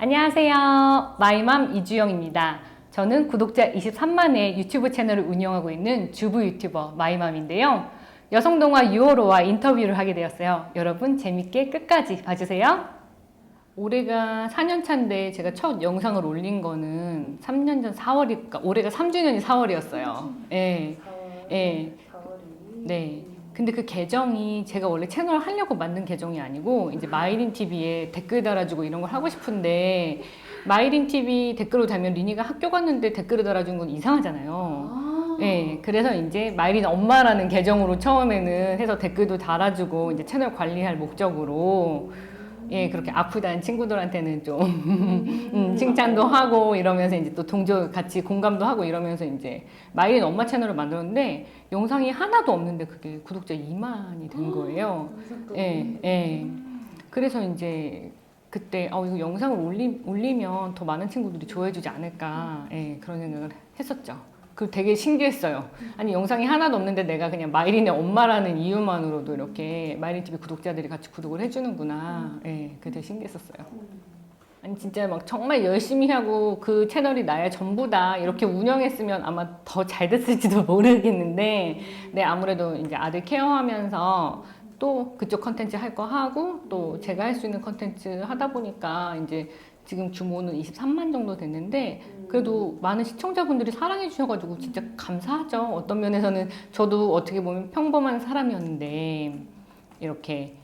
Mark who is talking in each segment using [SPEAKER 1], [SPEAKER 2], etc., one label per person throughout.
[SPEAKER 1] 안녕하세요. 마이맘 이주영입니다. 저는 구독자 23만의 유튜브 채널을 운영하고 있는 주부 유튜버 마이맘인데요. 여성동화 유오로와 인터뷰를 하게 되었어요. 여러분 재밌게 끝까지 봐주세요. 올해가 4년 차인데 제가 첫 영상을 올린 거는 3년 전 4월이니까 올해가 3주년이 4월이었어요. 예. 예. 네. 근데 그 계정이 제가 원래 채널 하려고 만든 계정이 아니고 이제 마이린 TV에 댓글 달아주고 이런 걸 하고 싶은데 마이린 TV 댓글로 달면 리니가 학교 갔는데 댓글을 달아준 건 이상하잖아요. 네, 그래서 이제 마이린 엄마라는 계정으로 처음에는 해서 댓글도 달아주고 이제 채널 관리할 목적으로 예, 그렇게 아프다는 친구들한테는 좀 칭찬도 하고 이러면서 이제 또 동조 같이 공감도 하고 이러면서 이제 마이린 엄마 채널을 만들었는데 영상이 하나도 없는데 그게 구독자 2만이 된 거예요. 예, 예. 그래서 이제 그때 이거 영상을 올리면 더 많은 친구들이 좋아해주지 않을까 예, 그런 생각을 했었죠. 그 되게 신기했어요. 아니 영상이 하나도 없는데 내가 그냥 마이린의 엄마라는 이유만으로도 이렇게 마이린 TV 구독자들이 같이 구독을 해주는구나. 예, 그게 되게 신기했었어요. 아니 진짜 막 정말 열심히 하고 그 채널이 나의 전부다 이렇게 운영했으면 아마 더 잘 됐을지도 모르겠는데, 네 아무래도 이제 아들 케어하면서 또 그쪽 컨텐츠 할 거 하고 또 제가 할 수 있는 컨텐츠 하다 보니까 이제 지금 규모는 23만 정도 됐는데 그래도 많은 시청자분들이 사랑해 주셔가지고 진짜 감사하죠. 어떤 면에서는 저도 어떻게 보면 평범한 사람이었는데 이렇게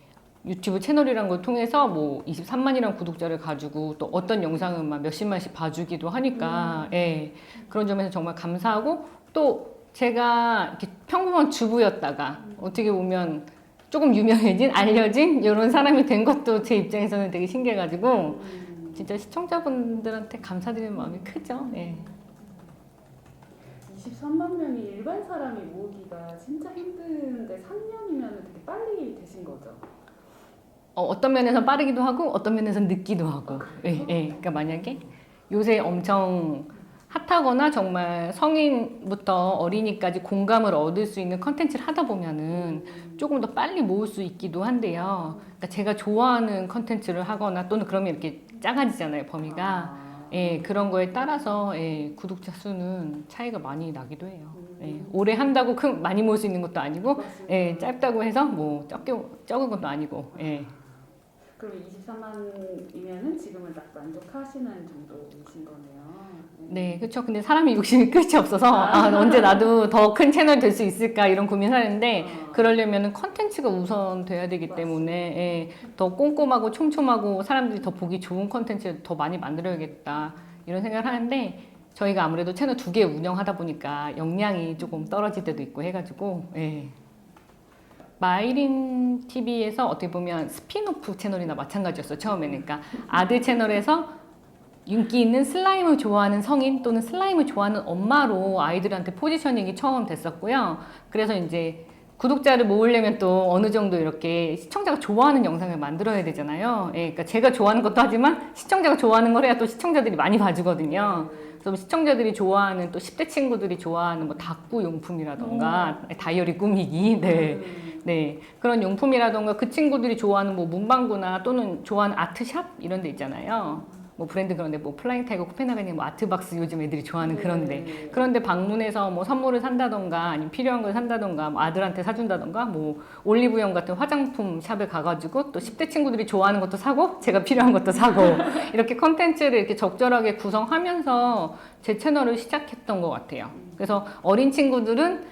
[SPEAKER 1] 유튜브 채널이란 걸 통해서 뭐 23만이라는 구독자를 가지고 또 어떤 영상은 막 몇십만씩 봐주기도 하니까 예, 그런 점에서 정말 감사하고 또 제가 이렇게 평범한 주부였다가 어떻게 보면 조금 유명해진 알려진 이런 사람이 된 것도 제 입장에서는 되게 신기해가지고 진짜 시청자분들한테 감사드리는 마음이 크죠. 예.
[SPEAKER 2] 23만 명이 일반 사람이 모으기가 진짜 힘든데 3년이면 되게 빨리 되신 거죠?
[SPEAKER 1] 어떤 면에서 빠르기도 하고 어떤 면에서 늦기도 하고. 예, 예. 그러니까 만약에 요새 엄청 핫하거나 정말 성인부터 어린이까지 공감을 얻을 수 있는 컨텐츠를 하다 보면은 조금 더 빨리 모을 수 있기도 한데요. 그러니까 제가 좋아하는 컨텐츠를 하거나 또는 그러면 이렇게 작아지잖아요, 범위가. 예, 그런 거에 따라서 예, 구독자 수는 차이가 많이 나기도 해요. 예, 오래 한다고 많이 모을 수 있는 것도 아니고, 예, 짧다고 해서 뭐 적은 것도 아니고. 예.
[SPEAKER 2] 그럼 23만이면은 지금은 딱 만족하시는 정도이신 거네요.
[SPEAKER 1] 네, 그렇죠. 근데 사람이 욕심이 끝이 없어서 언제 나도 더 큰 채널 될 수 있을까 이런 고민하는데 그러려면 컨텐츠가 우선 돼야 되기 때문에 예, 더 꼼꼼하고 촘촘하고 사람들이 더 보기 좋은 컨텐츠를 더 많이 만들어야겠다 이런 생각을 하는데 저희가 아무래도 채널 2개 운영하다 보니까 역량이 조금 떨어질 때도 있고 해가지고 예. 마이린 TV에서 어떻게 보면 스피노프 채널이나 마찬가지였어요. 처음에는. 그러니까 아들 채널에서 인기 있는 슬라임을 좋아하는 성인 또는 슬라임을 좋아하는 엄마로 아이들한테 포지셔닝이 처음 됐었고요. 그래서 이제 구독자를 모으려면 또 어느 정도 이렇게 시청자가 좋아하는 영상을 만들어야 되잖아요. 예, 그러니까 제가 좋아하는 것도 하지만 시청자가 좋아하는 걸 해야 또 시청자들이 많이 봐주거든요. 그래서 시청자들이 좋아하는 또 10대 친구들이 좋아하는 뭐 다꾸 용품이라던가 다이어리 꾸미기, 네. 네. 그런 용품이라던가 그 친구들이 좋아하는 뭐 문방구나 또는 좋아하는 아트샵 이런 데 있잖아요. 뭐 브랜드 그런데 뭐 플라잉 타이거 코펜하겐이 뭐 아트박스 요즘 애들이 좋아하는 그런데 방문해서 뭐 선물을 산다던가 아니면 필요한 걸 산다던가 뭐 아들한테 사준다던가 뭐 올리브영 같은 화장품 샵에 가가지고 또 10대 친구들이 좋아하는 것도 사고 제가 필요한 것도 사고 이렇게 컨텐츠를 이렇게 적절하게 구성하면서 제 채널을 시작했던 것 같아요. 그래서 어린 친구들은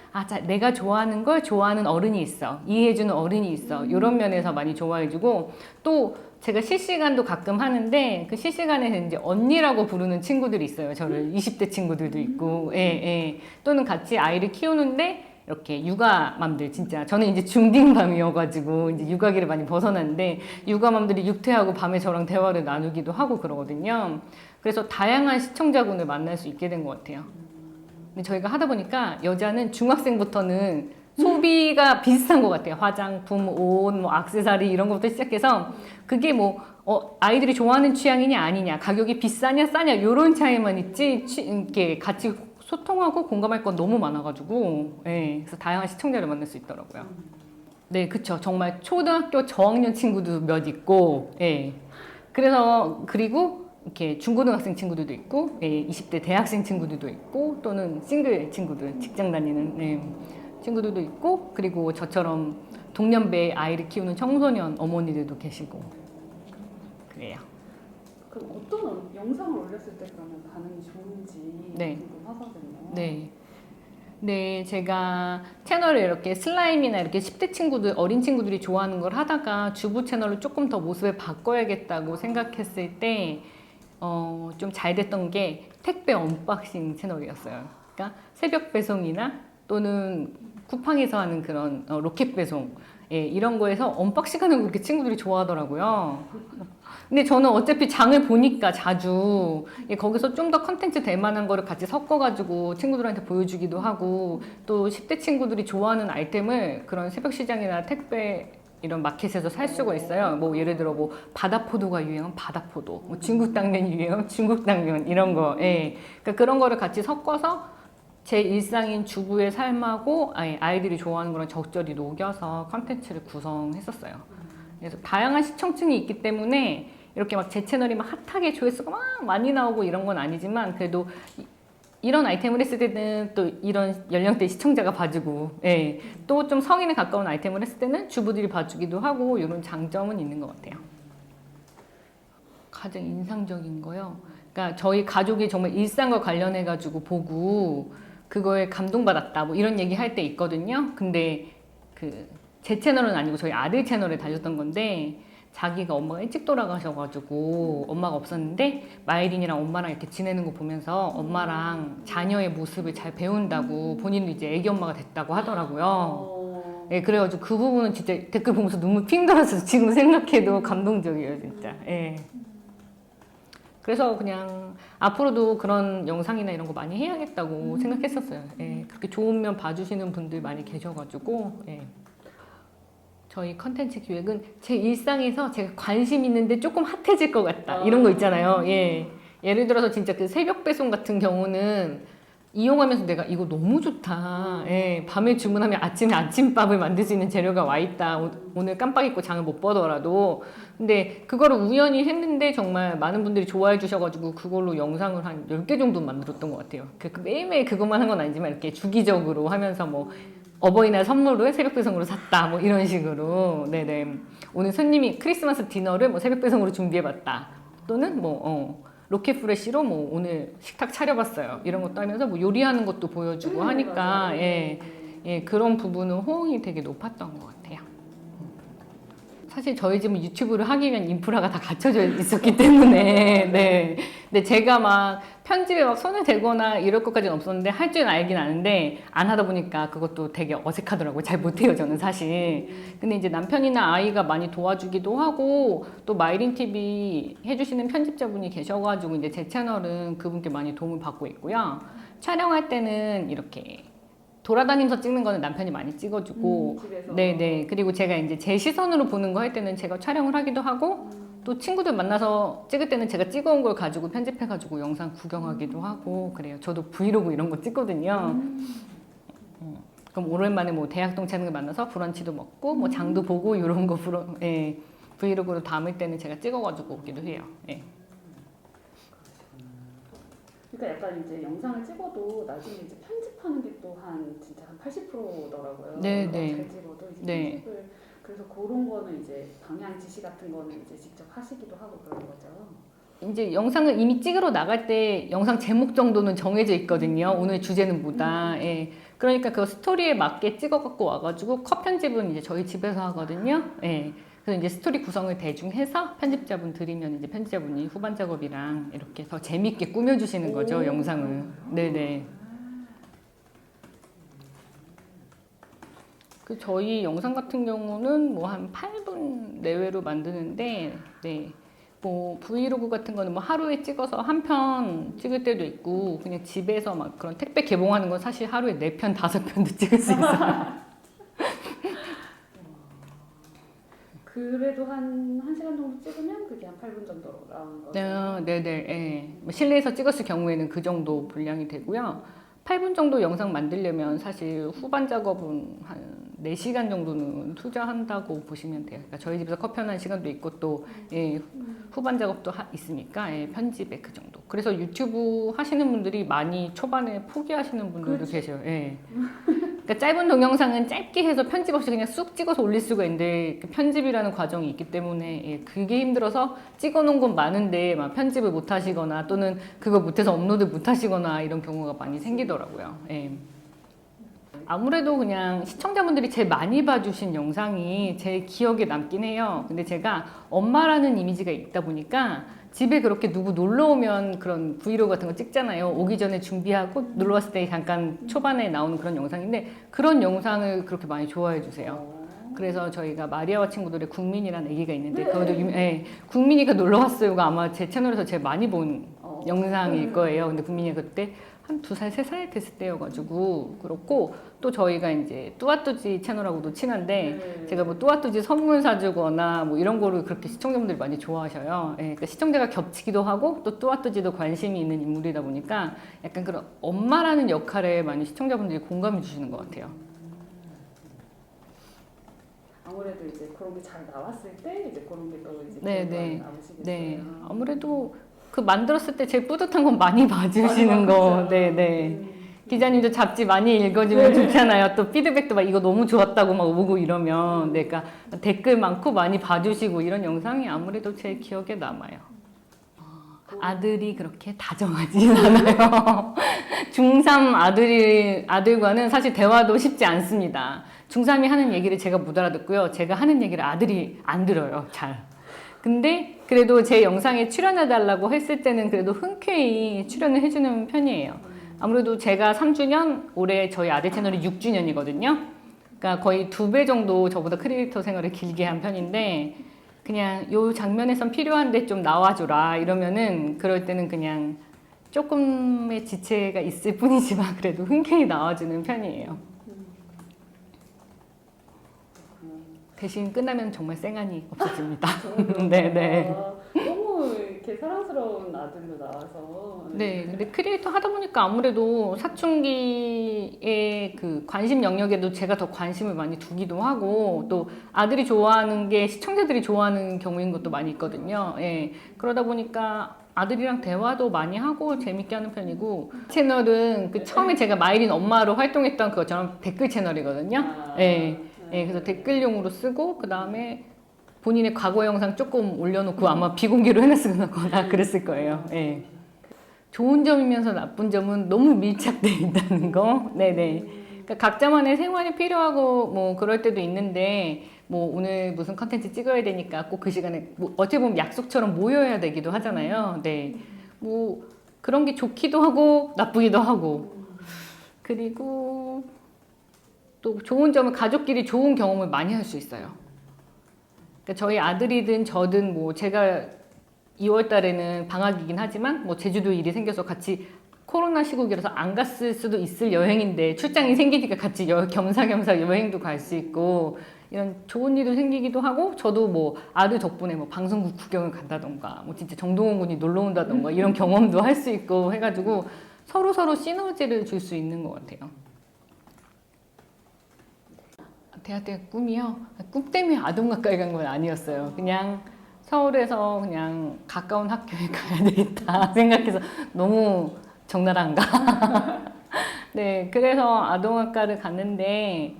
[SPEAKER 1] 내가 좋아하는 걸 좋아하는 어른이 있어, 이해해주는 어른이 있어, 이런 면에서 많이 좋아해주고 또 제가 실시간도 가끔 하는데 그 실시간에서 이제 언니라고 부르는 친구들이 있어요. 저를 20대 친구들도 있고, 예, 예. 또는 같이 아이를 키우는데 이렇게 육아맘들 진짜 저는 이제 중딩맘이어가지고 이제 육아기를 많이 벗어났는데 육아맘들이 육퇴하고 밤에 저랑 대화를 나누기도 하고 그러거든요. 그래서 다양한 시청자군을 만날 수 있게 된 것 같아요. 근데 저희가 하다 보니까 여자는 중학생부터는 소비가 비슷한 것 같아요. 화장품, 옷, 뭐 액세서리 이런 것부터 시작해서 그게 뭐 아이들이 좋아하는 취향이냐 아니냐, 가격이 비싸냐 싸냐 이런 차이만 있지 이렇게 같이 소통하고 공감할 건 너무 많아가지고 예, 그래서 다양한 시청자를 만날 수 있더라고요. 네, 그쵸. 정말 초등학교 저학년 친구도 몇 있고 예. 그래서 그리고 이렇게 중고등학생 친구들도 있고, 20대 대학생 친구들도 있고, 또는 싱글 친구들, 직장 다니는 친구들도 있고, 그리고 저처럼 동년배 아이를 키우는 청소년 어머니들도 계시고 그래요.
[SPEAKER 2] 그럼 어떤 영상을 올렸을 때 그러면 반응이 좋은지
[SPEAKER 1] 네.
[SPEAKER 2] 궁금하거든요.
[SPEAKER 1] 네. 네, 제가 채널을 이렇게 슬라임이나 이렇게 10대 친구들, 어린 친구들이 좋아하는 걸 하다가 주부 채널을 조금 더 모습을 바꿔야겠다고 생각했을 때, 좀 잘 됐던 게 택배 언박싱 채널이었어요. 그러니까 새벽 배송이나 또는 쿠팡에서 하는 그런 로켓 배송, 이런 거에서 언박싱 하는 거 그렇게 친구들이 좋아하더라고요. 근데 저는 어차피 장을 보니까 자주 거기서 좀 더 컨텐츠 될 만한 거를 같이 섞어가지고 친구들한테 보여주기도 하고 또 10대 친구들이 좋아하는 아이템을 그런 새벽 시장이나 택배 이런 마켓에서 살 수가 있어요. 뭐 예를 들어 뭐 바다포도가 유행한 바다포도, 뭐 중국 당면이 유행한 중국 당면 이런 거. 그러니까 그런 거를 같이 섞어서 제 일상인 주부의 삶하고 아이들이 좋아하는 거랑 적절히 녹여서 컨텐츠를 구성했었어요. 그래서 다양한 시청층이 있기 때문에 이렇게 막 제 채널이 막 핫하게 조회수가 막 많이 나오고 이런 건 아니지만 그래도 이런 아이템을 했을 때는 또 이런 연령대 시청자가 봐주고 또 좀 성인에 가까운 아이템을 했을 때는 주부들이 봐주기도 하고 이런 장점은 있는 것 같아요. 가장 인상적인 거요. 그러니까 저희 가족이 정말 일상과 관련해 가지고 보고 그거에 감동받았다 뭐 이런 얘기 할 때 있거든요. 근데 제 채널은 아니고 저희 아들 채널에 달렸던 건데 자기가 엄마가 일찍 돌아가셔가지고 엄마가 없었는데 마이린이랑 엄마랑 이렇게 지내는 거 보면서 엄마랑 자녀의 모습을 잘 배운다고 본인도 이제 애기 엄마가 됐다고 하더라고요. 네, 그래가지고 그 부분은 진짜 댓글 보면서 눈물 핑 돌아서 지금 생각해도 감동적이에요, 진짜. 그래서 그냥 앞으로도 그런 영상이나 이런 거 많이 해야겠다고 생각했었어요. 그렇게 좋은 면 봐주시는 분들 많이 계셔가지고. 저희 컨텐츠 기획은 제 일상에서 제가 관심 있는데 조금 핫해질 것 같다. 이런 거 있잖아요. 예를 들어서 진짜 그 새벽 배송 같은 경우는 이용하면서 내가 이거 너무 좋다. 밤에 주문하면 아침에 아침밥을 만들 수 있는 재료가 와 있다. 오늘 깜빡 잊고 장을 못 보더라도. 근데 그거를 우연히 했는데 정말 많은 분들이 좋아해 주셔가지고 그걸로 영상을 한 10개 정도 만들었던 것 같아요. 매일매일 그것만 한 건 아니지만 이렇게 주기적으로 하면서 뭐 어버이날 선물을 새벽 배송으로 샀다 뭐 이런 식으로 오늘 손님이 크리스마스 디너를 뭐 새벽 배송으로 준비해봤다 또는 뭐 로켓 프레쉬로 뭐 오늘 식탁 차려봤어요 이런 것도 하면서 뭐 요리하는 것도 보여주고 하니까 그런 부분은 호응이 되게 높았던 것 같아요. 사실 저희 집은 유튜브를 하기 위한 인프라가 다 갖춰져 있었기 때문에 근데 제가 막 편집에 막 손을 대거나 이럴 것까지는 없었는데 할 줄은 알긴 아는데 안 하다 보니까 그것도 되게 어색하더라고요. 잘 못해요 저는 사실. 근데 이제 남편이나 아이가 많이 도와주기도 하고 또 마이린 TV 해주시는 편집자분이 계셔가지고 이제 제 채널은 그분께 많이 도움을 받고 있고요. 촬영할 때는 이렇게 돌아다니면서 찍는 거는 남편이 많이 찍어주고
[SPEAKER 2] 집에서.
[SPEAKER 1] 그리고 제가 이제 제 시선으로 보는 거 할 때는 제가 촬영을 하기도 하고 또 친구들 만나서 찍을 때는 제가 찍어온 걸 가지고 편집해가지고 영상 구경하기도 하고 그래요. 저도 브이로그 이런 거 찍거든요. 그럼 오랜만에 뭐 대학 동창을 만나서 브런치도 먹고 뭐 장도 보고 이런 거 브이로그로 담을 때는 제가 찍어가지고 오기도 해요.
[SPEAKER 2] 그러니까 약간 이제 영상을 찍어도 나중에 이제 편집하는 게 또 진짜 한 80%더라고요.
[SPEAKER 1] 네.
[SPEAKER 2] 잘 찍어도 이제 편집을 그래서 그런 거는 이제 방향 지시 같은 거는 이제 직접 하시기도 하고 그런 거죠.
[SPEAKER 1] 이제 영상을 이미 찍으러 나갈 때 영상 제목 정도는 정해져 있거든요. 오늘 주제는 뭐다. 그러니까 그 스토리에 맞게 찍어 갖고 와가지고 컷 편집은 이제 저희 집에서 하거든요. 그래서 이제 스토리 구성을 대충 해서 편집자분 드리면 이제 편집자분이 후반 작업이랑 이렇게 더 재밌게 꾸며주시는 거죠, 영상을. 저희 영상 같은 경우는 뭐 한 8분 내외로 만드는데, 뭐 브이로그 같은 거는 뭐 하루에 찍어서 한 편 찍을 때도 있고, 그냥 집에서 막 그런 택배 개봉하는 건 사실 하루에 4편, 5편도 찍을 수 있어요.
[SPEAKER 2] 그래도 한 1시간 정도 찍으면 그게 한 8분 정도로 나오는 거죠?
[SPEAKER 1] 뭐 실내에서 찍었을 경우에는 그 정도 분량이 되고요. 8분 정도 영상 만들려면 사실 후반 작업은 한 4시간 정도는 투자한다고 보시면 돼요. 그러니까 저희 집에서 커피 하는 시간도 있고 또 예, 후반 작업도 있으니까 예, 편집에 그 정도. 그래서 유튜브 하시는 분들이 많이 초반에 포기하시는 분들도
[SPEAKER 2] 그렇지.
[SPEAKER 1] 계세요. 예. 그러니까 짧은 동영상은 짧게 해서 편집 없이 그냥 쑥 찍어서 올릴 수가 있는데 그 편집이라는 과정이 있기 때문에 예, 그게 힘들어서 찍어놓은 건 많은데 막 편집을 못 하시거나 또는 그거 못해서 업로드 못 하시거나 이런 경우가 많이 생기더라고요. 예. 아무래도 그냥 시청자분들이 제일 많이 봐주신 영상이 제 기억에 남긴 해요. 근데 제가 엄마라는 이미지가 있다 보니까 집에 그렇게 누구 놀러 오면 그런 브이로그 같은 거 찍잖아요. 오기 전에 준비하고 놀러 왔을 때 잠깐 초반에 나오는 그런 영상인데 그런 영상을 그렇게 많이 좋아해 주세요. 그래서 저희가 마리아와 친구들의 국민이라는 애기가 있는데 그것도 예, 국민이가 놀러 왔어요가 아마 제 채널에서 제일 많이 본 영상일 거예요. 근데 국민이가 그때 한 2살, 3살 됐을 때여가지고 그렇고 또 저희가 이제 뚜아뚜지 채널하고도 친한데 제가 뭐 뚜아뚜지 선물 사주거나 뭐 이런 거를 그렇게 시청자분들이 많이 좋아하셔요. 예, 그러니까 시청자가 겹치기도 하고 또 뚜아뚜지도 관심이 있는 인물이다 보니까 약간 그런 엄마라는 역할에 많이 시청자분들이 공감해 주시는 것 같아요.
[SPEAKER 2] 아무래도 이제 그런 게 잘 나왔을 때 이제 그런 게 또 이제
[SPEAKER 1] 네,
[SPEAKER 2] 기억에
[SPEAKER 1] 네.
[SPEAKER 2] 남으시겠어요.
[SPEAKER 1] 네, 아무래도 그 만들었을 때 제일 뿌듯한 건 많이 봐주시는 거. 네, 네. 기자님도 잡지 많이 읽어주면 좋잖아요. 또 피드백도 막 이거 너무 좋았다고 막 오고 이러면. 네, 그러니까 댓글 많고 많이 봐주시고 이런 영상이 아무래도 제일 기억에 남아요. 아들이 그렇게 다정하진 않아요. 중3 아들과는 사실 대화도 쉽지 않습니다. 중3이 하는 얘기를 제가 못 알아듣고요. 제가 하는 얘기를 아들이 안 들어요, 잘. 근데 그래도 제 영상에 출연해달라고 했을 때는 그래도 흔쾌히 출연을 해주는 편이에요. 아무래도 제가 3주년, 올해 저희 아들 채널이 6주년이거든요. 그러니까 거의 2배 정도 저보다 크리에이터 생활을 길게 한 편인데 그냥 요 장면에선 필요한데 좀 나와줘라 이러면은 그럴 때는 그냥 조금의 지체가 있을 뿐이지만 그래도 흔쾌히 나와주는 편이에요. 대신 끝나면 정말 쌩안이 없어집니다. 네네.
[SPEAKER 2] 너무 이렇게 사랑스러운 아들로 나와서.
[SPEAKER 1] 네, 근데 크리에이터 하다 보니까 아무래도 사춘기의 그 관심 영역에도 제가 더 관심을 많이 두기도 하고 또 아들이 좋아하는 게 시청자들이 좋아하는 경우인 것도 많이 있거든요. 예, 그러다 보니까 아들이랑 대화도 많이 하고 재밌게 하는 편이고 채널은 그 처음에 제가 마이린 엄마로 활동했던 그것처럼 댓글 채널이거든요. 예. 예, 그래서 댓글용으로 쓰고 그 다음에 본인의 과거 영상 조금 올려놓고 아마 비공개로 해놨거나 그랬을 거예요. 예. 좋은 점이면서 나쁜 점은 너무 밀착돼 있다는 거. 네네. 그러니까 각자만의 생활이 필요하고 뭐 그럴 때도 있는데 뭐 오늘 무슨 컨텐츠 찍어야 되니까 꼭 그 시간에 뭐 어찌 보면 약속처럼 모여야 되기도 하잖아요. 네. 뭐 그런 게 좋기도 하고 나쁘기도 하고 그리고 또 좋은 점은 가족끼리 좋은 경험을 많이 할 수 있어요. 그러니까 저희 아들이든 저든 뭐 제가 2월 달에는 방학이긴 하지만 뭐 제주도 일이 생겨서 같이 코로나 시국이라서 안 갔을 수도 있을 여행인데 출장이 생기니까 같이 겸사겸사 여행도 갈 수 있고 이런 좋은 일도 생기기도 하고 저도 뭐 아들 덕분에 뭐 방송국 구경을 간다던가 뭐 진짜 정동원 군이 놀러 온다던가 이런 경험도 할 수 있고 해가지고 서로 시너지를 줄 수 있는 것 같아요. 대학교 꿈이요? 꿈 때문에 아동가까이 간 건 아니었어요. 그냥 서울에서 그냥 가까운 학교에 가야 되겠다 생각해서 너무 적나라한가? 네, 그래서 아동학과를 갔는데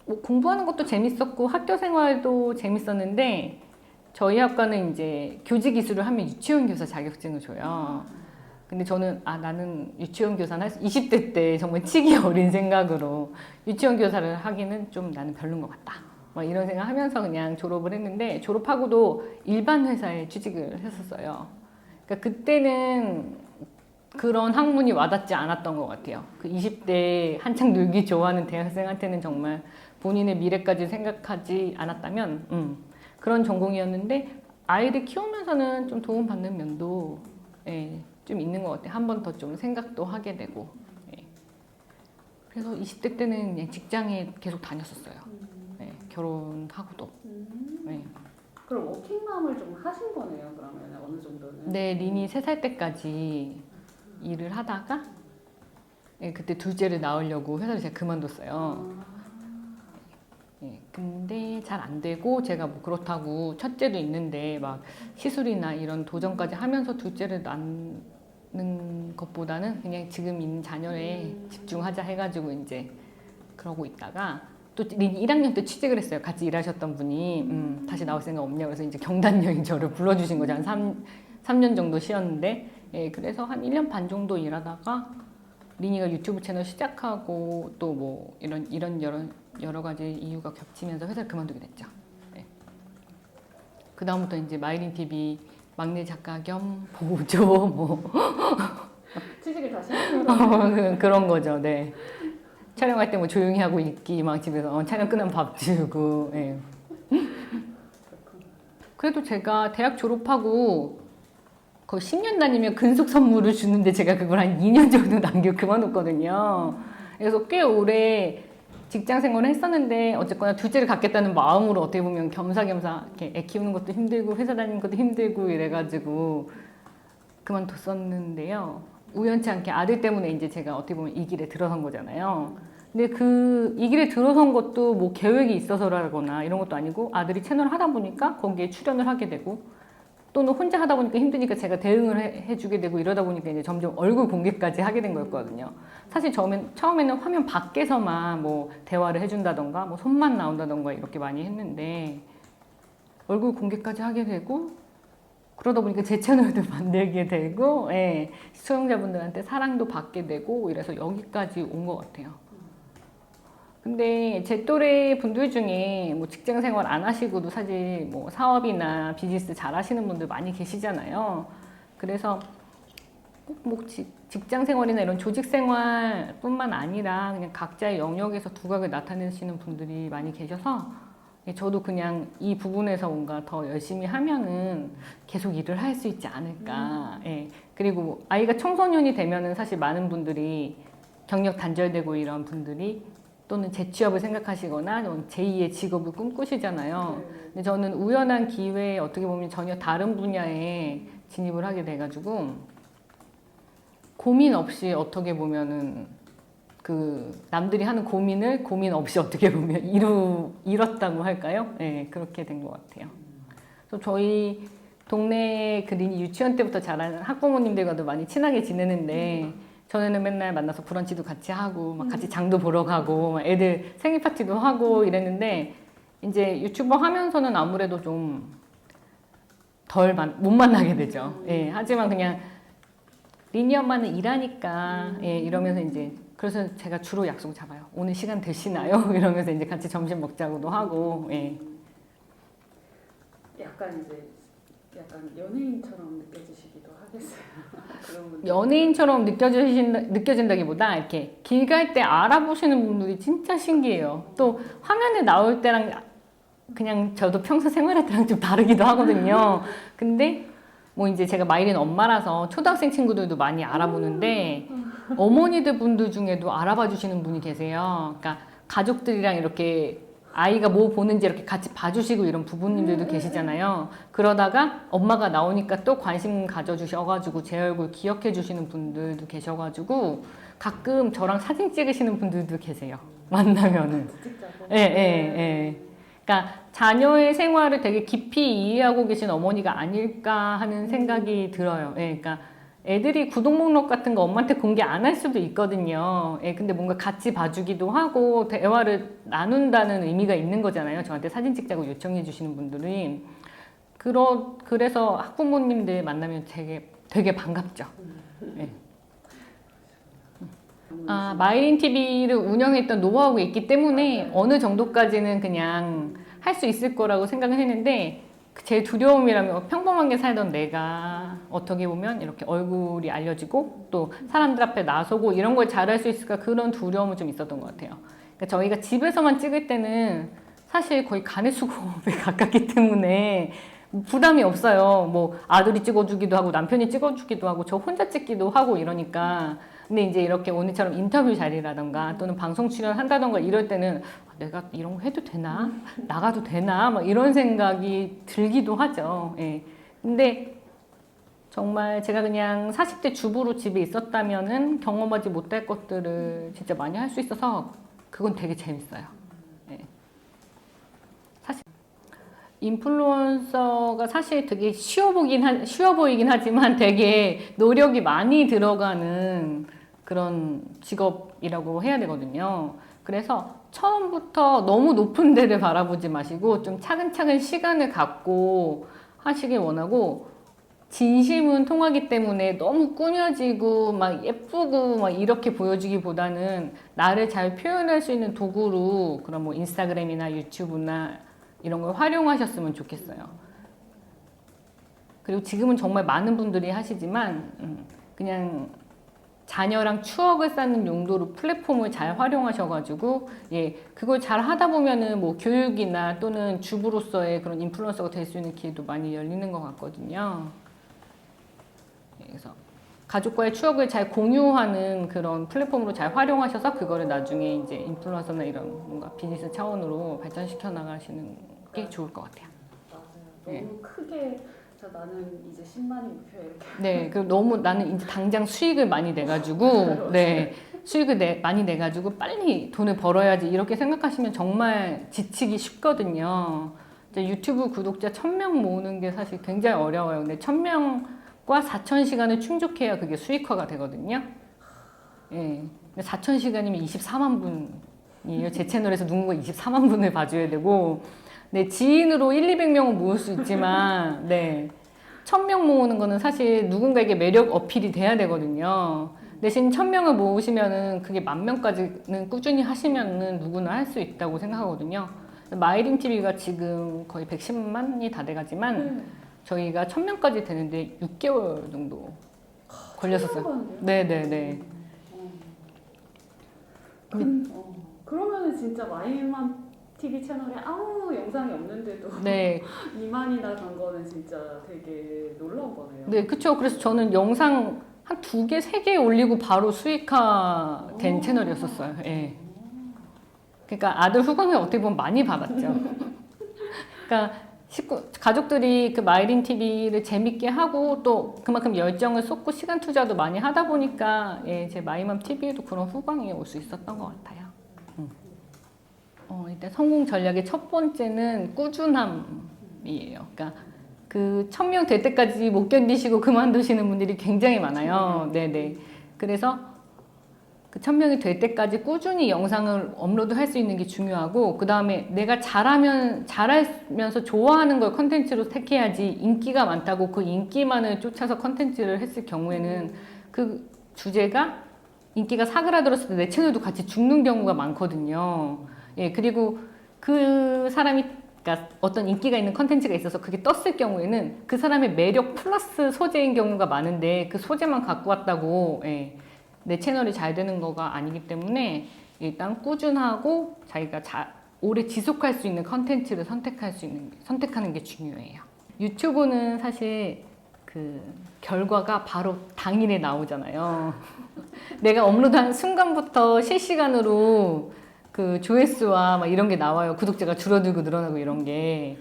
[SPEAKER 1] 뭐 공부하는 것도 재밌었고 학교 생활도 재밌었는데 저희 학과는 이제 교직 이수를 하면 유치원 교사 자격증을 줘요. 근데 저는 나는 유치원 교사는 20대 때 정말 치기 어린 생각으로 유치원 교사를 하기는 좀 나는 별론 것 같다. 막 이런 생각하면서 그냥 졸업을 했는데 졸업하고도 일반 회사에 취직을 했었어요. 그러니까 그때는 그런 학문이 와닿지 않았던 것 같아요. 그 20대 한창 놀기 좋아하는 대학생한테는 정말 본인의 미래까지 생각하지 않았다면 그런 전공이었는데 아이들 키우면서는 좀 도움받는 면도 예, 좀 있는 것 같아요. 한 번 더 좀 생각도 하게 되고. 예. 그래서 20대 때는 그냥 직장에 계속 다녔었어요. 예, 결혼하고도. 예.
[SPEAKER 2] 그럼 워킹맘을 좀 하신 거네요, 그러면 어느 정도는?
[SPEAKER 1] 네, 린이 3살 때까지 일을 하다가 예, 그때 둘째를 낳으려고 회사를 제가 그만뒀어요. 예, 근데 잘 안 되고 제가 뭐 그렇다고 첫째도 있는데 막 시술이나 이런 도전까지 하면서 둘째를 낳는 것보다는 그냥 지금 있는 자녀에 집중하자 해가지고 이제 그러고 있다가 또 1학년 때 취직을 했어요. 같이 일하셨던 분이 다시 나올 생각 없냐고 그래서 이제 경단 여행 저를 불러주신 거죠. 한 3년 정도 쉬었는데 예, 그래서 한 1년 반 정도 일하다가 리니가 유튜브 채널 시작하고 또 뭐 이런 여러 가지 이유가 겹치면서 회사를 그만두게 됐죠. 네. 그 다음부터 이제 마이린 TV 막내 작가 겸 보조 뭐
[SPEAKER 2] 취직을 다시 하는
[SPEAKER 1] 그런 거죠. 네. 촬영할 때 뭐 조용히 하고 있기 막 집에서 촬영 끝나면 밥 주고. 예. 그래도 제가 대학 졸업하고 거의 10년 다니면 근속 선물을 주는데 제가 그걸 한 2년 정도 남기고 그만뒀거든요. 그래서 꽤 오래 직장 생활을 했었는데 어쨌거나 둘째를 갖겠다는 마음으로 어떻게 보면 겸사겸사 이렇게 애 키우는 것도 힘들고 회사 다니는 것도 힘들고 이래가지고 그만뒀었는데요. 우연치 않게 아들 때문에 이제 제가 어떻게 보면 이 길에 들어선 거잖아요. 근데 이 길에 들어선 것도 뭐 계획이 있어서라거나 이런 것도 아니고 아들이 채널 하다 보니까 거기에 출연을 하게 되고 또는 혼자 하다 보니까 힘드니까 제가 대응을 해주게 되고 이러다 보니까 이제 점점 얼굴 공개까지 하게 된 거였거든요. 사실 처음에는 화면 밖에서만 뭐 대화를 해준다던가 뭐 손만 나온다던가 이렇게 많이 했는데 얼굴 공개까지 하게 되고 그러다 보니까 제 채널도 만들게 되고 예, 시청자분들한테 사랑도 받게 되고 이래서 여기까지 온 것 같아요. 근데 제 또래 분들 중에 뭐 직장 생활 안 하시고도 사실 뭐 사업이나 비즈니스 잘 하시는 분들 많이 계시잖아요. 그래서 꼭 뭐 직장 생활이나 이런 조직 생활뿐만 아니라 그냥 각자의 영역에서 두각을 나타내시는 분들이 많이 계셔서 저도 그냥 이 부분에서 뭔가 더 열심히 하면은 계속 일을 할 수 있지 않을까. 예. 그리고 아이가 청소년이 되면은 사실 많은 분들이 경력 단절되고 이런 분들이 또는 재취업을 생각하시거나 제2의 직업을 꿈꾸시잖아요. 근데 저는 우연한 기회에 어떻게 보면 전혀 다른 분야에 진입을 하게 돼가지고 고민 없이 어떻게 보면은 그 남들이 하는 고민을 고민 없이 어떻게 보면 이뤘다고 할까요? 네, 그렇게 된 것 같아요. 그래서 저희 동네 그 유치원 때부터 자라는 학부모님들과도 많이 친하게 지내는데 전에는 맨날 만나서 브런치도 같이 하고 막 같이 장도 보러 가고 막 애들 생일 파티도 하고 이랬는데 이제 유튜버 하면서는 아무래도 좀 덜 못 만나게 되죠. 예, 하지만 그냥 리니 엄마는 일하니까 예, 이러면서 이제 그래서 제가 주로 약속 잡아요. 오늘 시간 되시나요? 이러면서 이제 같이 점심 먹자고도 하고. 예.
[SPEAKER 2] 약간 연예인처럼 느껴지시기도 하겠어요. 그런 분들.
[SPEAKER 1] 연예인처럼 느껴진다기보다 이렇게 길 갈 때 알아보시는 분들이 진짜 신기해요. 또 화면에 나올 때랑 그냥 저도 평소 생활할 때랑 좀 다르기도 하거든요. 근데 뭐 이제 제가 마이린 엄마라서 초등학생 친구들도 많이 알아보는데 어머니들 분들 중에도 알아봐 주시는 분이 계세요. 그러니까 가족들이랑 이렇게 아이가 뭐 보는지 이렇게 같이 봐주시고 이런 부부님들도 계시잖아요. 그러다가 엄마가 나오니까 또 관심 가져주셔가지고 제 얼굴 기억해 주시는 분들도 계셔가지고 가끔 저랑 사진 찍으시는 분들도 계세요. 만나면은. 예, 예, 예. 그러니까 자녀의 생활을 되게 깊이 이해하고 계신 어머니가 아닐까 하는 생각이 들어요. 예, 그러니까 애들이 구독 목록 같은 거 엄마한테 공개 안 할 수도 있거든요. 예, 근데 뭔가 같이 봐주기도 하고 대화를 나눈다는 의미가 있는 거잖아요. 저한테 사진 찍자고 요청해 주시는 분들이. 그래서 학부모님들 만나면 되게 반갑죠. 예. 마이린 TV를 운영했던 노하우가 있기 때문에 어느 정도까지는 그냥 할 수 있을 거라고 생각을 했는데 제 두려움이라면 평범하게 살던 내가 어떻게 보면 이렇게 얼굴이 알려지고 또 사람들 앞에 나서고 이런 걸 잘할 수 있을까 그런 두려움은 좀 있었던 것 같아요. 그러니까 저희가 집에서만 찍을 때는 사실 거의 간의 수공업에 가깝기 때문에 부담이 없어요. 뭐 아들이 찍어주기도 하고 남편이 찍어주기도 하고 저 혼자 찍기도 하고 이러니까 근데 이제 이렇게 오늘처럼 인터뷰 자리라던가 또는 방송 출연한다던가 이럴 때는 내가 이런 거 해도 되나? 나가도 되나? 막 이런 생각이 들기도 하죠. 예. 근데 정말 제가 그냥 40대 주부로 집에 있었다면은 경험하지 못할 것들을 진짜 많이 할 수 있어서 그건 되게 재밌어요. 예. 인플루언서가 사실 되게 쉬워 보이긴 하지만 되게 노력이 많이 들어가는 그런 직업이라고 해야 되거든요. 그래서 처음부터 너무 높은 데를 바라보지 마시고 좀 차근차근 시간을 갖고 하시길 원하고, 진심은 통하기 때문에 너무 꾸며지고 막 예쁘고 막 이렇게 보여주기보다는 나를 잘 표현할 수 있는 도구로 그런 뭐 인스타그램이나 유튜브나 이런 걸 활용하셨으면 좋겠어요. 그리고 지금은 정말 많은 분들이 하시지만 그냥 자녀랑 추억을 쌓는 용도로 플랫폼을 잘 활용하셔가지고, 예, 그걸 잘 하다 보면은 뭐 교육이나 또는 주부로서의 그런 인플루언서가 될 수 있는 기회도 많이 열리는 것 같거든요. 예, 그래서 가족과의 추억을 잘 공유하는 그런 플랫폼으로 잘 활용하셔서 그거를 나중에 이제 인플루언서나 이런 뭔가 비즈니스 차원으로 발전시켜 나가시는 게 좋을 것 같아요.
[SPEAKER 2] 맞아요. 너무 크게 나는 이제 10만이 목표 이렇게.
[SPEAKER 1] 네, 그리고 너무 나는 이제 당장 수익을 많이 내가지고, 네, 수익을 많이 내가지고 빨리 돈을 벌어야지 이렇게 생각하시면 정말 지치기 쉽거든요. 이제 유튜브 구독자 1000명 모으는 게 사실 굉장히 어려워요. 근데 1000명과 4000시간을 충족해야 그게 수익화가 되거든요. 예, 근데 4000시간이면 24만 분이에요. 제 채널에서 누군가 24만 분을 봐줘야 되고, 네, 지인으로 200명은 모을 수 있지만, 네, 1000명 모으는 거는 사실 누군가에게 매력 어필이 돼야 되거든요. 대신 1000명을 모으시면은 그게 10,000명까지는 꾸준히 하시면은 누구나 할 수 있다고 생각하거든요. 마이린 TV가 지금 거의 110만이 다 돼가지만 저희가 1000명까지 되는데 6개월 정도 걸렸었어요. 네네네.
[SPEAKER 2] 그러면은 진짜 마이맘 TV 채널에 아무 영상이 없는데도
[SPEAKER 1] 네.
[SPEAKER 2] 2만이나 간 거는 진짜 되게 놀라운 거네요.
[SPEAKER 1] 네, 그쵸. 그래서 저는 영상 한 2개, 3개 올리고 바로 수익화 된 채널이었었어요. 예. 그러니까 아들 후광을 어떻게 보면 많이 받았죠. 그러니까 가족들이 그 마이린 TV를 재밌게 하고 또 그만큼 열정을 쏟고 시간 투자도 많이 하다 보니까, 예, 제 마이맘 TV에도 그런 후광이 올 수 있었던 것 같아요. 일단 성공 전략의 첫 번째는 꾸준함이에요. 그러니까 그 1000명 될 때까지 못 견디시고 그만두시는 분들이 굉장히 많아요. 네네. 그래서 그 1000명이 될 때까지 꾸준히 영상을 업로드할 수 있는 게 중요하고, 그 다음에 내가 잘하면서 좋아하는 걸 컨텐츠로 택해야지, 인기가 많다고 그 인기만을 쫓아서 컨텐츠를 했을 경우에는 그 주제가 인기가 사그라들었을 때 내 채널도 같이 죽는 경우가 많거든요. 예, 그리고 그 사람이, 그러니까 어떤 인기가 있는 컨텐츠가 있어서 그게 떴을 경우에는 그 사람의 매력 플러스 소재인 경우가 많은데 그 소재만 갖고 왔다고, 예, 내 채널이 잘 되는 거가 아니기 때문에 일단 꾸준하고 자기가 오래 지속할 수 있는 컨텐츠를 선택하는 게 중요해요. 유튜브는 사실 그 결과가 바로 당일에 나오잖아요. 내가 업로드한 순간부터 실시간으로 그 조회수와 막 이런 게 나와요. 구독자가 줄어들고 늘어나고 이런 게.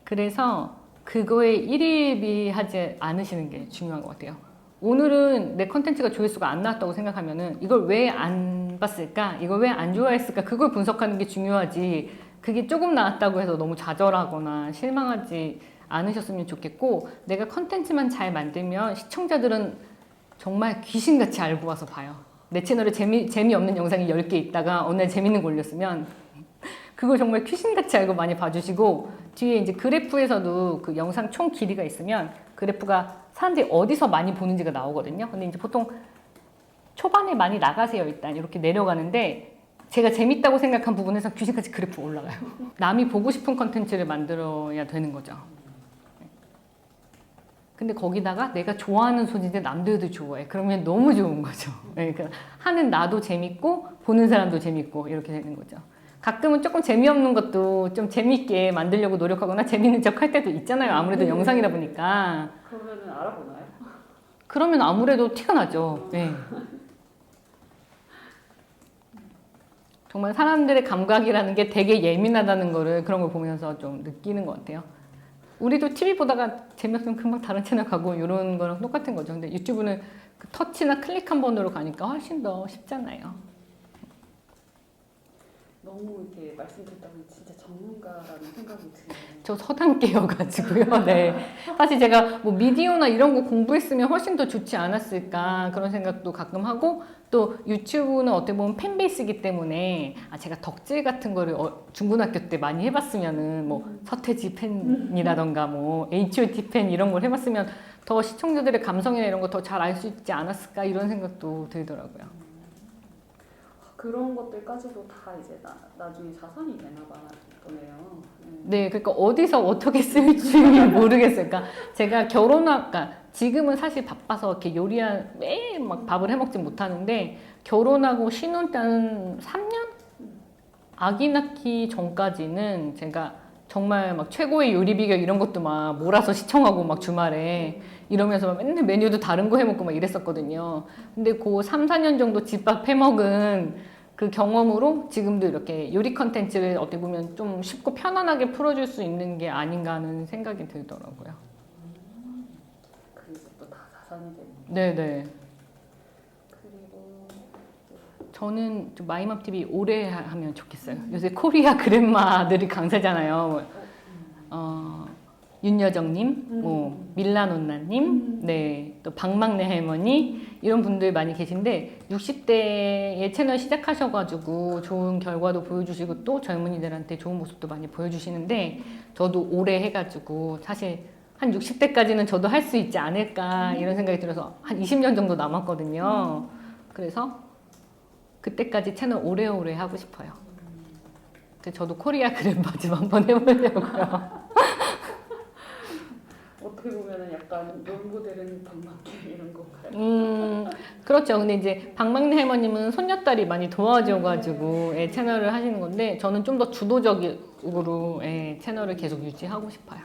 [SPEAKER 1] 그래서 그거에 일일비하지 않으시는 게 중요한 것 같아요. 오늘은 내 컨텐츠가 조회수가 안 나왔다고 생각하면은 이걸 왜 안 봤을까? 이걸 왜 안 좋아했을까? 그걸 분석하는 게 중요하지. 그게 조금 나왔다고 해서 너무 좌절하거나 실망하지 않으셨으면 좋겠고, 내가 컨텐츠만 잘 만들면 시청자들은 정말 귀신같이 알고 와서 봐요. 내 채널에 재미없는 영상이 10개 있다가 어느 날 재밌는 거 올렸으면 그걸 정말 귀신같이 알고 많이 봐주시고, 뒤에 이제 그래프에서도 그 영상 총 길이가 있으면 그래프가 사람들이 어디서 많이 보는지가 나오거든요. 근데 이제 보통 초반에 많이 나가세요. 일단 이렇게 내려가는데 제가 재밌다고 생각한 부분에서 귀신같이 그래프 올라가요. 남이 보고 싶은 컨텐츠를 만들어야 되는 거죠. 근데 거기다가 내가 좋아하는 소리인데 남들도 좋아해. 그러면 너무 좋은 거죠. 그러니까 하는 나도 재밌고 보는 사람도 재밌고 이렇게 되는 거죠. 가끔은 조금 재미없는 것도 좀 재밌게 만들려고 노력하거나 재밌는 척 할 때도 있잖아요. 아무래도 영상이다 보니까.
[SPEAKER 2] 그러면은 알아보나요?
[SPEAKER 1] 그러면 아무래도 티가 나죠. 네. 정말 사람들의 감각이라는 게 되게 예민하다는 거를 그런 걸 보면서 좀 느끼는 것 같아요. 우리도 TV 보다가 재미없으면 금방 다른 채널 가고 이런 거랑 똑같은 거죠. 근데 유튜브는 그 터치나 클릭 한 번으로 가니까 훨씬 더 쉽잖아요.
[SPEAKER 2] 너무 이렇게 말씀 듣다 보니 진짜 전문가라는 생각이 드네요.
[SPEAKER 1] 저 서당계여가지고요. 네. 사실 제가 뭐 미디어나 이런 거 공부했으면 훨씬 더 좋지 않았을까 그런 생각도 가끔 하고 또 유튜브는 어떻게 보면 팬베이스이기 때문에 제가 덕질 같은 거를 중고등학교 때 많이 해봤으면은 뭐 서태지 팬이라던가 뭐 H.O.T 팬 이런 걸 해봤으면 더 시청자들의 감성이나 이런 거 더 잘 알 수 있지 않았을까 이런 생각도 들더라고요.
[SPEAKER 2] 그런 것들까지도 다 이제 나중에 자산이 되나 보네요.
[SPEAKER 1] 네, 그러니까 어디서 어떻게 쓸지 모르겠어요. 그러니까 제가 그러니까 지금은 사실 바빠서 이렇게 매일 막 밥을 해 먹진 못하는데 결혼하고 신혼 딴 3년? 아기 낳기 전까지는 제가 정말 막 최고의 요리 비결 이런 것도 막 몰아서 시청하고 막 주말에 이러면서 막 맨날 메뉴도 다른 거 해 먹고 막 이랬었거든요. 근데 그 3, 4년 정도 집밥 해 먹은 그 경험으로 지금도 이렇게 요리 컨텐츠를 어떻게 보면 좀 쉽고 편안하게 풀어줄 수 있는 게 아닌가 하는 생각이 들더라고요.
[SPEAKER 2] 그래서 또 다 자산이 되는.
[SPEAKER 1] 네네.
[SPEAKER 2] 그리고
[SPEAKER 1] 저는 좀 마이맘 TV 오래 하면 좋겠어요. 요새 코리아 그랜마들이 강세잖아요. 윤여정님, 뭐 밀라논나님, 네, 또 박막내 할머니 이런 분들 많이 계신데 60대에 채널 시작하셔가지고 좋은 결과도 보여주시고 또 젊은이들한테 좋은 모습도 많이 보여주시는데 저도 오래 해가지고 사실 한 60대까지는 저도 할 수 있지 않을까 이런 생각이 들어서 한 20년 정도 남았거든요. 그래서 그때까지 채널 오래오래 하고 싶어요. 그래서 저도 코리아 그랜마 좀 한번 해보려고요.
[SPEAKER 2] 어떻게 보면은 약간 롤모델은 박막내 이런 건가요?
[SPEAKER 1] 그렇죠. 근데 이제 박막내 할머님은 손녀딸이 많이 도와줘가지고 채널을 하시는 건데 저는 좀 더 주도적으로 채널을 계속 유지하고 싶어요.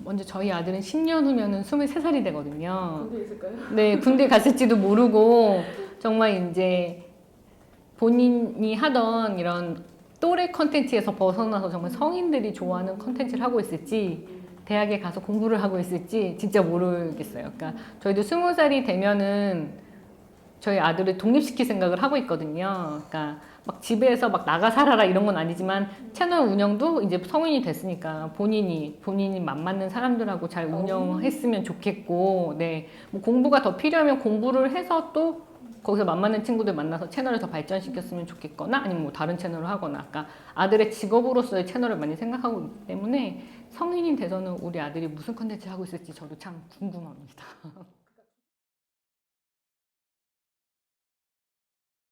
[SPEAKER 1] 먼저 저희 아들은 10년 후면은 23살이 되거든요.
[SPEAKER 2] 군대 있을까요?
[SPEAKER 1] 네, 군대 갔을지도 모르고 정말 이제 본인이 하던 이런 또래 컨텐츠에서 벗어나서 정말 성인들이 좋아하는 컨텐츠를 하고 있을지 대학에 가서 공부를 하고 있을지 진짜 모르겠어요. 그러니까 저희도 20살이 되면은 저희 아들을 독립시킬 생각을 하고 있거든요. 그러니까 막 집에서 막 나가 살아라 이런 건 아니지만 채널 운영도 이제 성인이 됐으니까 본인이 맘 맞는 사람들하고 잘 운영했으면 좋겠고, 네, 뭐 공부가 더 필요하면 공부를 해서 또 거기서 맘 맞는 친구들 만나서 채널을 더 발전시켰으면 좋겠거나 아니면 뭐 다른 채널을 하거나 아까 아들의 직업으로서의 채널을 많이 생각하고 있기 때문에 성인이 돼서는 우리 아들이 무슨 컨텐츠 하고 있을지 저도 참 궁금합니다.